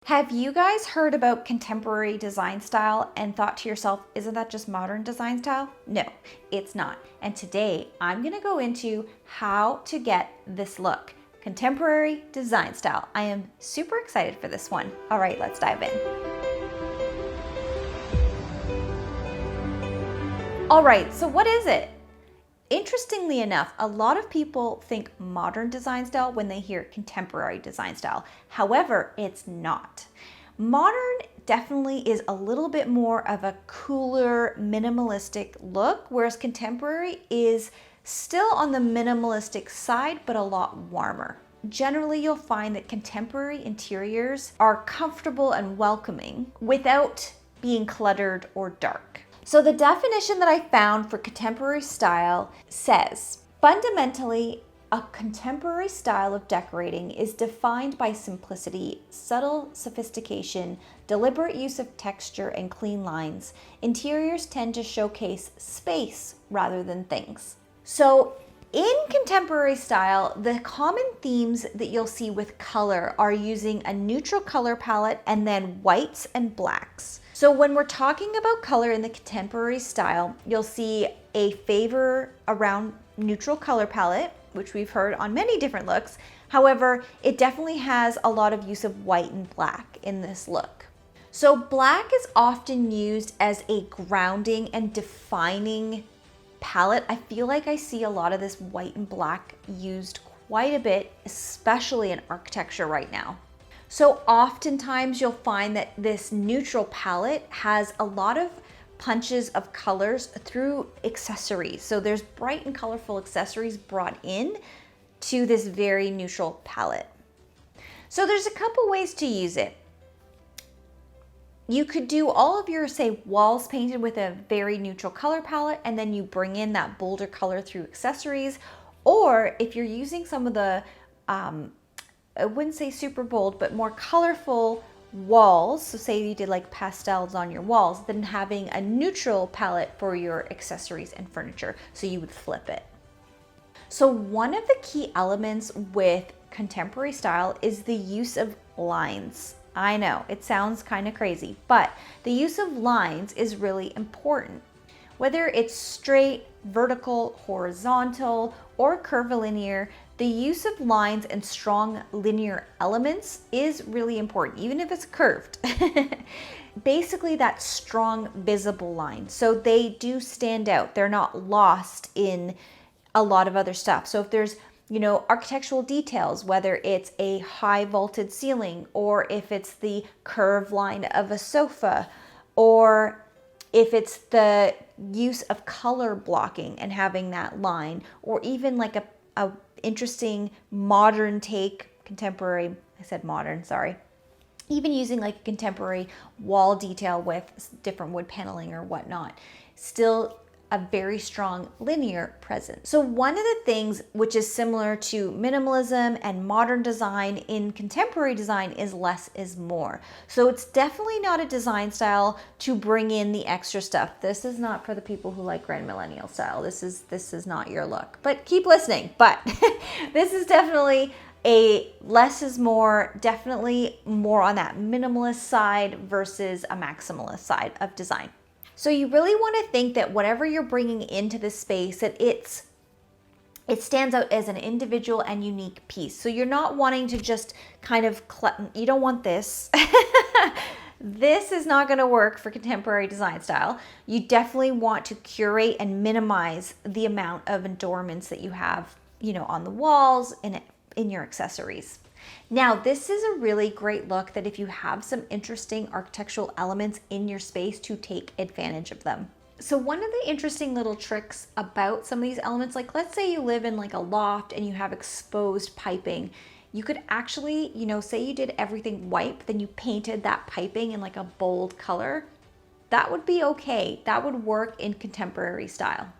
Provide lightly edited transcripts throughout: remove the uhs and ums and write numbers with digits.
Have you guys heard about contemporary design style and thought to yourself, isn't that just modern design style? No, it's not. And today I'm gonna go into how to get this look, contemporary design style. I am super excited for this one. All right, let's dive in. All right, so what is it? Interestingly enough, a lot of people think modern design style when they hear contemporary design style. However, it's not. Modern definitely is a little bit more of a cooler, minimalistic look, whereas contemporary is still on the minimalistic side, but a lot warmer. Generally, you'll find that contemporary interiors are comfortable and welcoming without being cluttered or dark. So the definition that I found for contemporary style says, fundamentally, a contemporary style of decorating is defined by simplicity, subtle sophistication, deliberate use of texture, and clean lines. Interiors tend to showcase space rather than things. So in contemporary style, the common themes that you'll see with color are using a neutral color palette and then whites and blacks. So when we're talking about color in the contemporary style, you'll see a favor around neutral color palette, which we've heard on many different looks. However, it definitely has a lot of use of white and black in this look. So black is often used as a grounding and defining palette. I feel like I see a lot of this white and black used quite a bit, especially in architecture right now. So oftentimes you'll find that this neutral palette has a lot of punches of colors through accessories. So there's bright and colorful accessories brought in to this very neutral palette. So there's a couple ways to use it. You could do all of your, say, walls painted with a very neutral color palette, and then you bring in that bolder color through accessories. Or if you're using some of the, I wouldn't say super bold, but more colorful walls, so say you did like pastels on your walls, then having a neutral palette for your accessories and furniture, so you would flip it. So one of the key elements with contemporary style is the use of lines. I know, it sounds kind of crazy, but the use of lines is really important. Whether it's straight, vertical, horizontal, or curvilinear, the use of lines and strong linear elements is really important, even if it's curved. Basically, that strong, visible line. So they do stand out. They're not lost in a lot of other stuff. So if there's, architectural details, whether it's a high vaulted ceiling, or if it's the curved line of a sofa, or if it's the use of color blocking and having that line, or even like a interesting modern take, contemporary, I said modern, sorry. Even using like a contemporary wall detail with different wood paneling or whatnot. Still a very strong linear presence. So one of the things which is similar to minimalism and modern design in contemporary design is less is more. So it's definitely not a design style to bring in the extra stuff. This is not for the people who like grand millennial style. This is not your look, but keep listening. But this is definitely a less is more, definitely more on that minimalist side versus a maximalist side of design. So you really want to think that whatever you're bringing into this space, that it stands out as an individual and unique piece. So you're not wanting to just kind of, you don't want this. This is not going to work for contemporary design style. You definitely want to curate and minimize the amount of adornments that you have, on the walls and in your accessories. Now, this is a really great look that if you have some interesting architectural elements in your space, to take advantage of them. So one of the interesting little tricks about some of these elements, like let's say you live in like a loft and you have exposed piping, you could actually, say you did everything white, but then you painted that piping in like a bold color. That would be okay. That would work in contemporary style.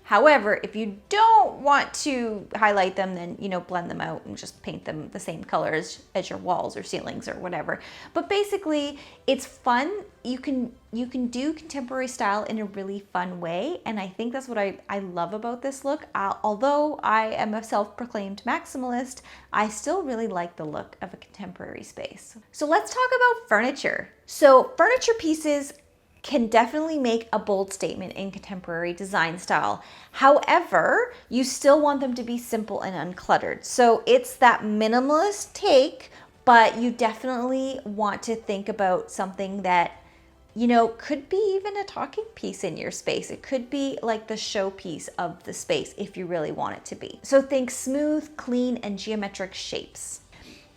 However, if you don't want to highlight them, then, you know, blend them out and just paint them the same colors as your walls or ceilings or whatever. But basically, it's fun. You can do contemporary style in a really fun way. And I think that's what I love about this look. Although I am a self-proclaimed maximalist, I still really like the look of a contemporary space. So let's talk about furniture. So furniture pieces can definitely make a bold statement in contemporary design style. However, you still want them to be simple and uncluttered. So it's that minimalist take, but you definitely want to think about something that, you know, could be even a talking piece in your space. It could be like the showpiece of the space if you really want it to be. So think smooth, clean, and geometric shapes.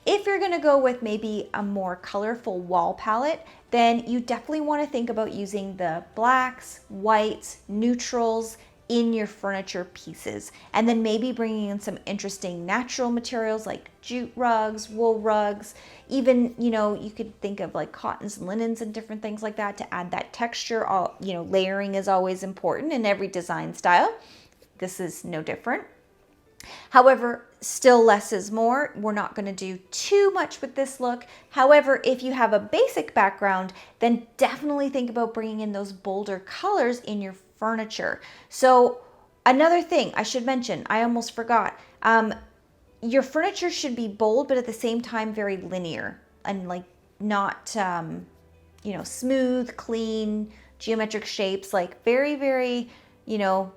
If you're gonna go with maybe a more colorful wall palette, then you definitely wanna think about using the blacks, whites, neutrals in your furniture pieces. And then maybe bringing in some interesting natural materials like jute rugs, wool rugs, even, you know, you could think of like cottons and linens and different things like that to add that texture. You know, layering is always important in every design style. This is no different. However, still less is more. We're not going to do too much with this look. However, if you have a basic background, then definitely think about bringing in those bolder colors in your furniture. So another thing I should mention, I almost forgot, your furniture should be bold, but at the same time very linear and like not, you know, smooth, clean, geometric shapes, like very, very, you know,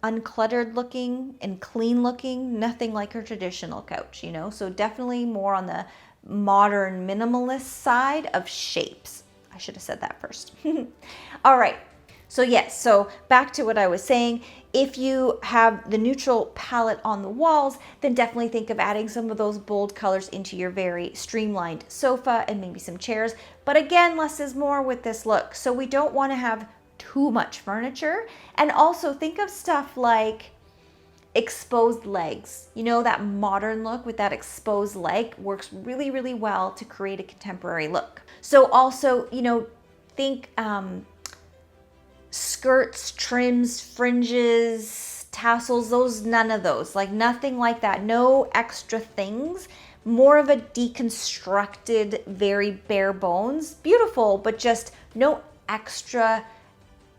uncluttered looking and clean looking, nothing like a traditional couch, you know? So definitely more on the modern minimalist side of shapes. I should have said that first. All right. So yes, so back to what I was saying. If you have the neutral palette on the walls, then definitely think of adding some of those bold colors into your very streamlined sofa and maybe some chairs. But again, less is more with this look. So we don't want to have too much furniture. And also think of stuff like exposed legs. You know, that modern look with that exposed leg works really, really well to create a contemporary look. So also, you know, think skirts, trims, fringes, tassels, none of those, like nothing like that. No extra things. More of a deconstructed, very bare bones. Beautiful, but just no extra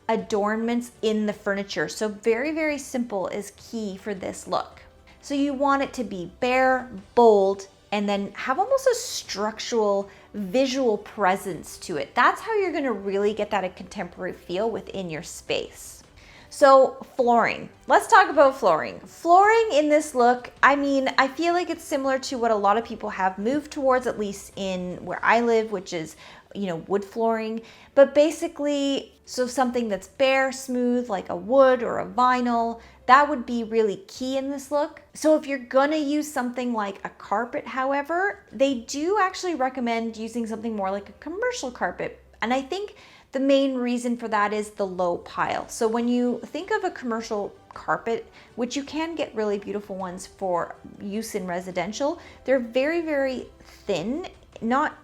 adornments in the furniture. So very, very simple is key for this look. So you want it to be bare, bold, and then have almost a structural visual presence to it. That's how you're gonna really get that contemporary feel within your space. So flooring, let's talk about flooring. Flooring in this look, I mean, I feel like it's similar to what a lot of people have moved towards, at least in where I live, which is, you know, wood flooring. But basically, so something that's bare, smooth, like a wood or a vinyl, that would be really key in this look. So if you're gonna use something like a carpet, however, they do actually recommend using something more like a commercial carpet. And I think the main reason for that is the low pile. So when you think of a commercial carpet, which you can get really beautiful ones for use in residential, they're very, very thin, not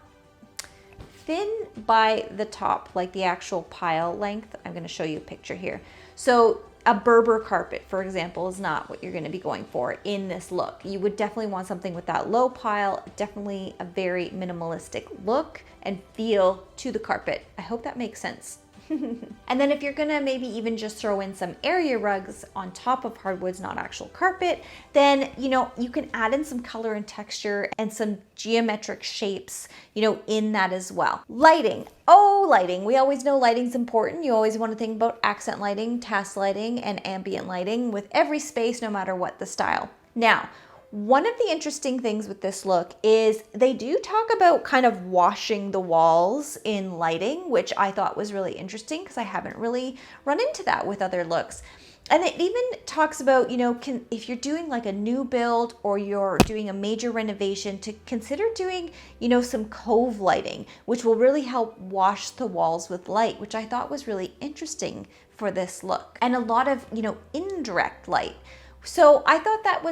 thin by the top, like the actual pile length. I'm going to show you a picture here. So a Berber carpet, for example, is not what you're going to be going for in this look. You would definitely want something with that low pile, definitely a very minimalistic look and feel to the carpet. I hope that makes sense. And then if you're gonna maybe even just throw in some area rugs on top of hardwoods, not actual carpet, then, you know, you can add in some color and texture and some geometric shapes, you know, in that as well. Lighting. Oh, lighting. We always know lighting's important. You always want to think about accent lighting, task lighting, and ambient lighting with every space, no matter what the style. Now, one of the interesting things with this look is they do talk about kind of washing the walls in lighting, which I thought was really interesting because I haven't really run into that with other looks. And it even talks about, you know, if you're doing like a new build or you're doing a major renovation, to consider doing, you know, some cove lighting, which will really help wash the walls with light, which I thought was really interesting for this look. And a lot of, you know, indirect light. So I thought that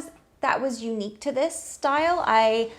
was unique to this style. I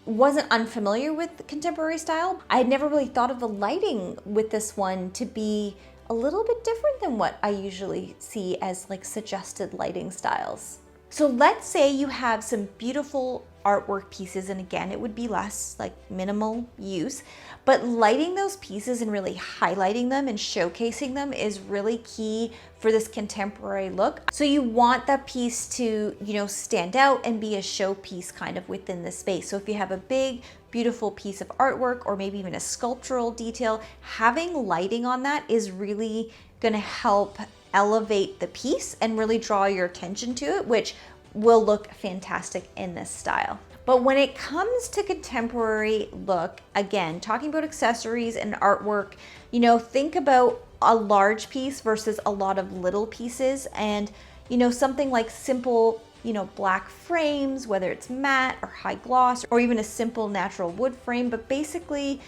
wasn't unfamiliar with contemporary style. I had never really thought of the lighting with this one to be a little bit different than what I usually see as like suggested lighting styles. So let's say you have some beautiful artwork pieces, and again, it would be less like minimal use, but lighting those pieces and really highlighting them and showcasing them is really key for this contemporary look. So you want that piece to, you know, stand out and be a showpiece kind of within the space. So if you have a big, beautiful piece of artwork or maybe even a sculptural detail, having lighting on that is really gonna help elevate the piece and really draw your attention to it, which will look fantastic in this style. But when it comes to contemporary look, again, talking about accessories and artwork, you know, think about a large piece versus a lot of little pieces, and, you know, something like simple, you know, black frames, whether it's matte or high gloss, or even a simple natural wood frame, but basically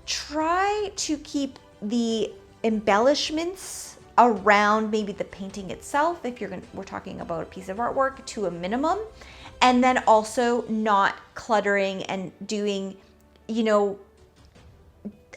try to keep the embellishments around maybe the painting itself, if we're talking about a piece of artwork, to a minimum, and then also not cluttering and doing, you know,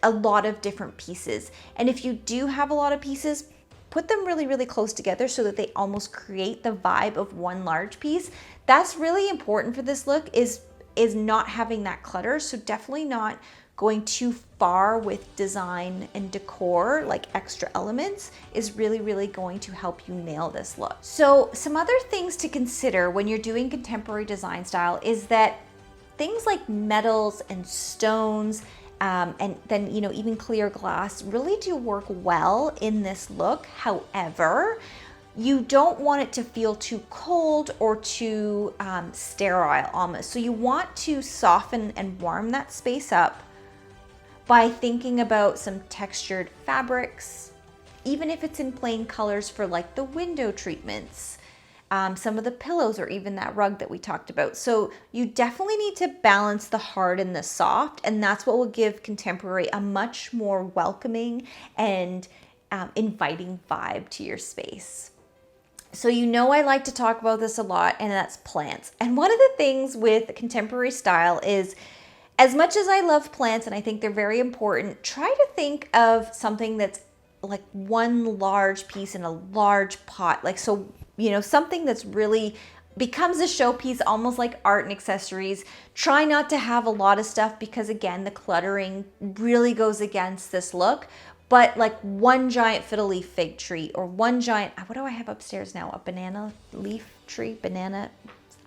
a lot of different pieces. And if you do have a lot of pieces, put them really, really close together so that they almost create the vibe of one large piece. That's really important for this look, is not having that clutter. So definitely not going too far with design and decor, like extra elements, is really, really going to help you nail this look. So some other things to consider when you're doing contemporary design style is that things like metals and stones, and then, you know, even clear glass really do work well in this look. However, you don't want it to feel too cold or too sterile almost. So you want to soften and warm that space up by thinking about some textured fabrics, even if it's in plain colors for like the window treatments, some of the pillows, or even that rug that we talked about. So you definitely need to balance the hard and the soft, and that's what will give contemporary a much more welcoming and inviting vibe to your space. So you know I like to talk about this a lot, and that's plants. And one of the things with contemporary style is, as much as I love plants and I think they're very important, try to think of something that's like one large piece in a large pot. Like, so, you know, something that's really becomes a showpiece, almost like art and accessories. Try not to have a lot of stuff because, again, the cluttering really goes against this look. But like one giant fiddle leaf fig tree, or one giant, what do I have upstairs now? A banana leaf tree, banana,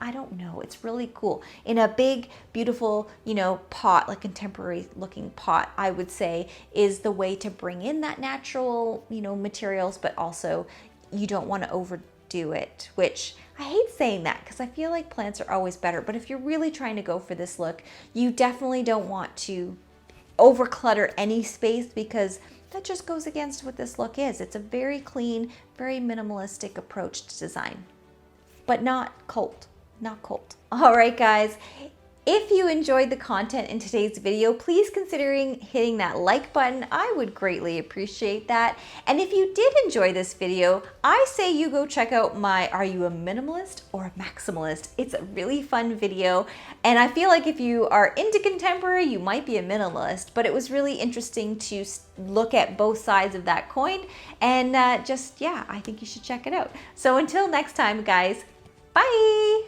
I don't know. It's really cool. In a big, beautiful, you know, pot, like contemporary looking pot, I would say is the way to bring in that natural, you know, materials, but also you don't want to overdo it, which I hate saying that because I feel like plants are always better. But if you're really trying to go for this look, you definitely don't want to overclutter any space, because that just goes against what this look is. It's a very clean, very minimalistic approach to design, but not cold. Not cold. All right, guys. If you enjoyed the content in today's video, please consider hitting that like button. I would greatly appreciate that. And if you did enjoy this video, I say you go check out my Are You a Minimalist or a Maximalist? It's a really fun video. And I feel like if you are into contemporary, you might be a minimalist, but it was really interesting to look at both sides of that coin. And yeah, I think you should check it out. So until next time, guys, bye.